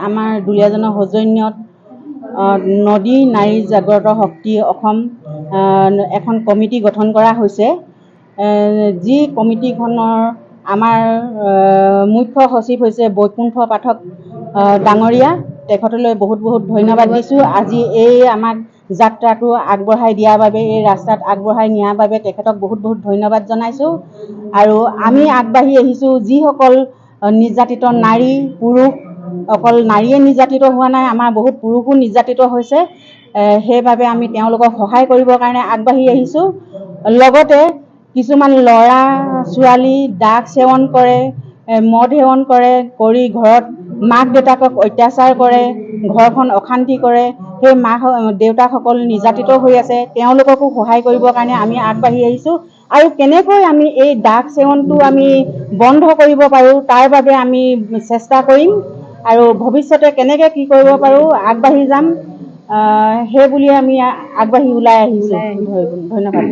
আমাৰ দুলীয়াজানৰ সৌজন্যত নদী নাৰী জাগ্ৰত শক্তি অসম এখন কমিটি গঠন কৰা হৈছে। যি কমিটিখনৰ আমাৰ মুখ্য সচিব হৈছে বৈকুণ্ঠ পাঠক ডাঙৰীয়া। তেখেতলৈ বহুত বহুত ধন্যবাদ দিছোঁ। আজি এই আমাক যাত্ৰাটো আগবঢ়াই দিয়াৰ বাবে, এই ৰাস্তাত আগবঢ়াই নিয়াৰ বাবে তেখেতক বহুত বহুত ধন্যবাদ জনাইছোঁ। আৰু আমি আগবাঢ়ি আহিছোঁ, যিসকল নিৰ্যাতিত নাৰী পুৰুষ, অকল নাৰীয়ে নিৰ্যাতিত হোৱা নাই, আমাৰ বহুত পুৰুষো নিৰ্যাতিত হৈছে। সেইবাবে আমি তেওঁলোকক সহায় কৰিবৰ কাৰণে আগবাঢ়ি আহিছোঁ। লগতে কিছুমান ল'ৰা ছোৱালী ড্ৰাগছ সেৱন কৰে, মদ সেৱন কৰি ঘৰত মাক দেউতাকক অত্যাচাৰ কৰে, ঘৰখন অশান্তি কৰে। সেই মাক দেউতাকসকল নিৰ্যাতিত হৈ আছে, তেওঁলোককো সহায় কৰিবৰ কাৰণে আমি আগবাঢ়ি আহিছোঁ। আৰু কেনেকৈ আমি এই ড্ৰাগছ সেৱনটো আমি বন্ধ কৰিব পাৰোঁ তাৰ বাবে আমি চেষ্টা কৰিম। আৰু ভৱিষ্যতে কেনেকৈ কি কৰিব পাৰোঁ আগবাঢ়ি যাম, সেই বুলি আমি আগবাঢ়ি ওলাই আহিছোঁ। ধন্যবাদ।